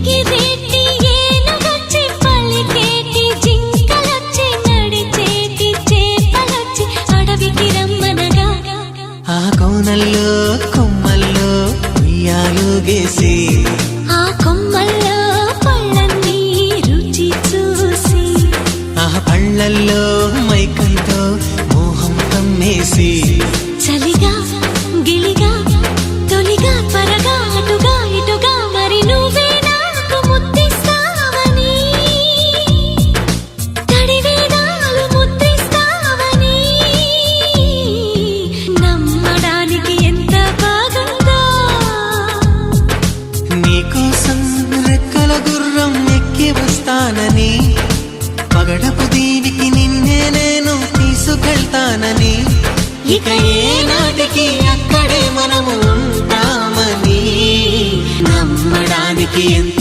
ఎగిరేటి ఏనుగొచ్చి పలికేటి జింకలొచ్చి నడిచేటి చేపలొచ్చి అడవికి రమ్మనగా ఆ కోనల్లో కొమ్మల్లో ఉయ్యాలుగేసి ఆ కొమ్మల్లో పళ్ళన్నీ రుచి చూసి ఆ పళ్ళల్లో మైకంతో మోహం కమ్మేసి చలిగా గిలిగా తొలిగా త్వరగా అటుగా ఇటుగా మరి నువ్వే నాకు ముద్దిస్తావని తడివేదాలు ముద్రిస్తావని నమ్మడానికి ఎంత బాగుందో నీకోసం రెక్కల గుర్రం ఎక్కి వస్తానని పగడపు దీనికి నిన్నే నేను తీసుకెళ్తానని ఇక ఏనాటికి అక్కడే మనము ఉంటామని నమ్మడానికి ఎంత